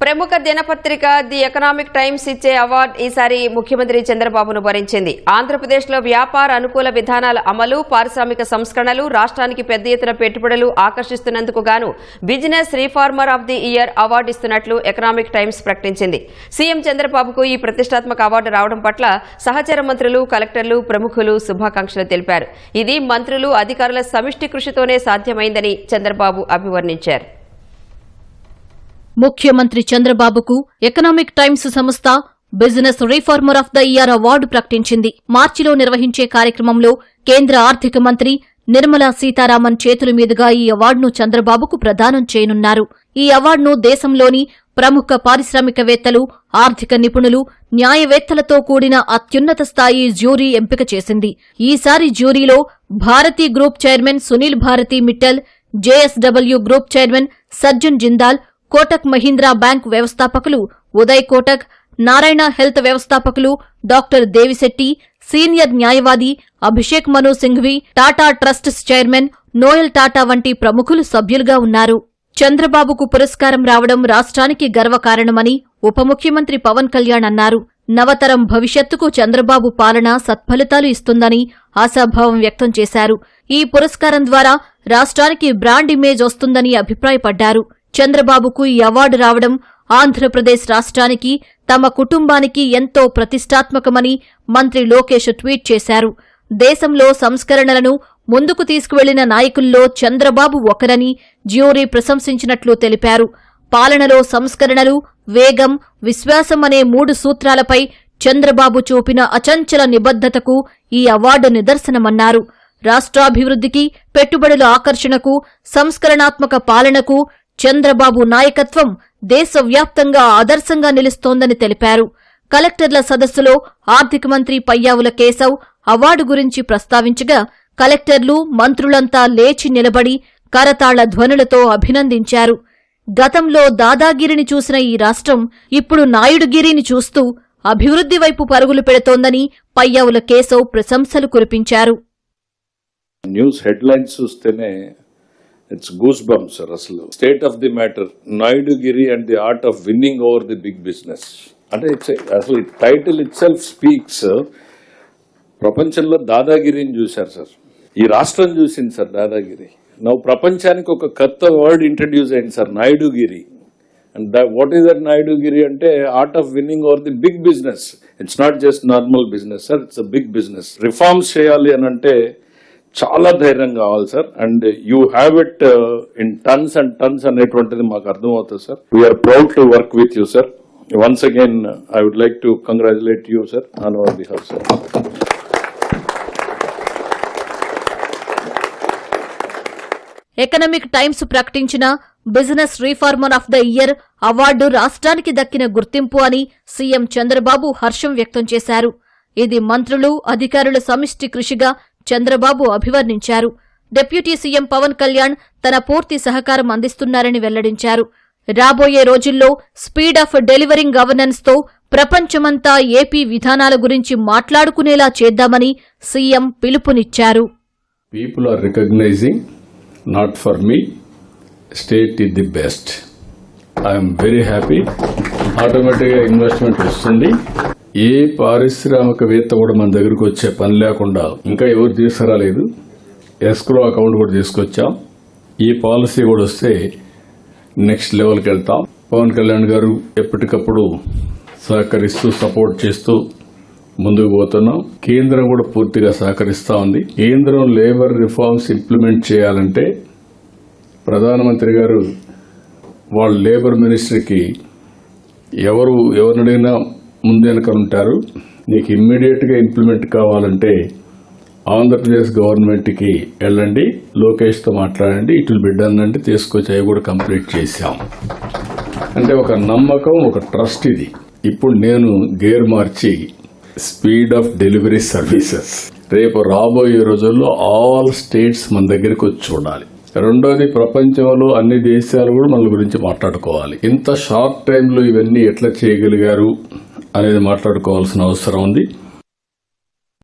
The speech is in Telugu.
ప్రముఖ దినపత్రిక ది ఎకనామిక్ టైమ్స్ ఇచ్చే అవార్డు ఈసారి ముఖ్యమంత్రి చంద్రబాబును వరించింది. ఆంధ్రప్రదేశ్లో వ్యాపార అనుకూల విధానాల అమలు, పారిశ్రామిక సంస్కరణలు, రాష్ట్రానికి పెద్ద ఎత్తున పెట్టుబడులు ఆకర్షిస్తున్నందుకు గాను business reformer of the year award ఇస్తున్నట్లు ఎకనామిక్ టైమ్స్ ప్రకటించింది. సీఎం చంద్రబాబుకు ఈ ప్రతిష్టాత్మక అవార్డు రావడం పట్ల సహచర మంత్రులు, కలెక్టర్లు, ప్రముఖులు శుభాకాంక్షలు తెలిపారు. ఇది మంత్రులు, అధికారుల సమిష్టి కృషితోనే సాధ్యమైందని చంద్రబాబు అభివర్ణించారు. ముఖ్యమంత్రి చంద్రబాబుకు ఎకనామిక్ టైమ్స్ సంస్థ business reformer of the year award ప్రకటించింది. మార్చిలో నిర్వహించే కార్యక్రమంలో కేంద్ర ఆర్థిక మంత్రి నిర్మలా సీతారామన్ చేతుల మీదుగా ఈ అవార్డును చంద్రబాబుకు ప్రదానం చేయనున్నారు. ఈ అవార్డును దేశంలోని ప్రముఖ పారిశ్రామికవేత్తలు, ఆర్థిక నిపుణులు, న్యాయవేత్తలతో కూడిన అత్యున్నత స్థాయి జ్యూరీ ఎంపిక చేసింది. ఈసారి జ్యూరీలో Bharti group chairman Sunil Bharti Mittal, JSW group chairman Sajjan Jindal, Kotak Mahindra bank వ్యవస్థాపకులు ఉదయ్ కోటక్, నారాయణ హెల్త్ వ్యవస్థాపకులు డాక్టర్ దేవిశెట్టి, సీనియర్ న్యాయవాది అభిషేక్ మను సింఘ్వి, టాటా ట్రస్ట్స్ చైర్మన్ నోయల్ టాటా వంటి ప్రముఖులు సభ్యులుగా ఉన్నారు. చంద్రబాబుకు పురస్కారం రావడం రాష్ట్రానికి గర్వకారణమని ఉప ముఖ్యమంత్రి పవన్ కళ్యాణ్ అన్నారు. నవతరం భవిష్యత్తుకు చంద్రబాబు పాలన సత్ఫలితాలు ఇస్తుందని ఆశాభావం వ్యక్తం చేశారు. ఈ పురస్కారం ద్వారా రాష్ట్రానికి బ్రాండ్ ఇమేజ్ వస్తుందని అభిప్రాయపడ్డారు. చంద్రబాబుకు ఈ అవార్డు రావడం ఆంధ్రప్రదేశ్ రాష్ట్రానికి, తమ కుటుంబానికి ఎంతో ప్రతిష్టాత్మకమని మంత్రి లోకేష్ ట్వీట్ చేశారు. దేశంలో సంస్కరణలను ముందుకు తీసుకువెళ్లిన నాయకుల్లో చంద్రబాబు ఒకరని జ్యూరీ ప్రశంసించినట్లు తెలిపారు. పాలనలో సంస్కరణలు, వేగం, విశ్వాసం అనే 3 సూత్రాలపై చంద్రబాబు చూపిన అచంచల నిబద్ధతకు ఈ అవార్డు నిదర్శనమన్నారు. రాష్ట్రాభివృద్ధికి, పెట్టుబడుల ఆకర్షణకు, సంస్కరణాత్మక పాలనకు చంద్రబాబు నాయకత్వం దేశవ్యాప్తంగా ఆదర్శంగా నిలుస్తోందని తెలిపారు. కలెక్టర్ల సదస్సులో ఆర్థిక మంత్రి పయ్యావుల కేశవ్ అవార్డు గురించి ప్రస్తావించగా కలెక్టర్లు, మంత్రులంతా లేచి నిలబడి కరతాళ ధ్వనులతో అభినందించారు. గతంలో దాదాగిరిని చూసిన ఈ రాష్ట్రం ఇప్పుడు నాయుడుగిరిని చూస్తూ అభివృద్ధి వైపు పరుగులు పెడుతోందని పయ్యావుల కేశవ్ ప్రశంసలు కురిపించారు. న్యూస్ హెడ్లైన్స్ చూస్తేనే ఇట్స్ గూస్ బంప్స్ సార్. అసలు state of the matter, Naidugiri and the art of winning over the big business అంటే అసలు టైటిల్ ఇట్ సెల్ఫ్ స్పీక్స్. ప్రపంచంలో దాదాగిరిని చూశారు సార్, ఈ రాష్ట్రం చూసింది సార్ దాదాగిరి. నవ్వు ప్రపంచానికి ఒక కొత్త వర్డ్ ఇంట్రడ్యూస్ అయింది sir, Naidugiri. And what is that Naidugiri అంటే art of winning over the big business. It's not just normal business sir, it's a big business. Reforms చేయాలి అని అంటే చాలా ధైర్యం కావాలి sir. And you have it in tons and tons అనేటువంటిది మాకు అర్థమవుతుంది sir. We're proud to work with you sir. Once again I would like to congratulate you sir on hour behalf sir. Economic times ప్రకటించిన business reformer of the year award రాష్ట్రానికి దక్కిన గుర్తింపు అని సీఎం చంద్రబాబు హర్షం వ్యక్తం చేశారు. ఇది మంత్రులు, అధికారుల సమిష్టి కృషిగా చంద్రబాబు అభివర్ణించారు. డిప్యూటీ సీఎం పవన్ కళ్యాణ్ తన పూర్తి సహకారం అందిస్తున్నారని వెల్లడించారు. రాబోయే రోజుల్లో స్పీడ్ ఆఫ్ డెలివరింగ్ గవర్నెన్స్ తో ప్రపంచమంతా ఏపీ విధానాల గురించి మాట్లాడుకునేలా చేద్దామని సీఎం పిలుపునిచ్చారు. People are recognizing, not for me, state is the best. I am very happy. ఆటోమేటిక్గా ఇన్వెస్ట్మెంట్ వస్తుంది. ఏ పారిశ్రామికవేత్త కూడా మన దగ్గరకు వచ్చే పని లేకుండా ఇంకా ఎవరు తీసుకురాలేదు. ఎస్క్రో అకౌంట్ కూడా తీసుకొచ్చాం. ఈ పాలసీ కూడా వస్తే నెక్స్ట్ లెవెల్కి వెళ్తాం. పవన్ కళ్యాణ్ గారు ఎప్పటికప్పుడు సహకరిస్తూ సపోర్ట్ చేస్తూ ముందుకు పోతున్నాం. కేంద్రం కూడా పూర్తిగా సహకరిస్తా ఉంది. కేంద్రం లేబర్ రిఫార్మ్స్ ఇంప్లిమెంట్ చేయాలంటే ప్రధానమంత్రి గారు వాళ్ళ లేబర్ మినిస్ట్రీకి ఎవరినడిగినా ముందెనక ఉంటారు. నీకు ఇమ్మీడియట్ గా ఇంప్లిమెంట్ కావాలంటే ఆంధ్రప్రదేశ్ గవర్నమెంట్ కి వెళ్ళండి, లోకేష్ తో మాట్లాడండి, ఇటు బిడ్డన్ అంటే తీసుకొచ్చి అవి కూడా కంప్లీట్ చేశాం. అంటే ఒక నమ్మకం, ఒక ట్రస్ట్ ఇది. ఇప్పుడు నేను gear March speed of delivery services రేపు రాబోయే రోజుల్లో ఆల్ స్టేట్స్ మన దగ్గరికి వచ్చి చూడాలి. రెండోది, ప్రపంచంలో అన్ని దేశాలు కూడా మన గురించి మాట్లాడుకోవాలి. ఇంత షార్ట్ టైంలో ఇవన్నీ ఎట్లా చేయగలిగారు అనేది మాట్లాడుకోవాల్సిన అవసరం ఉంది.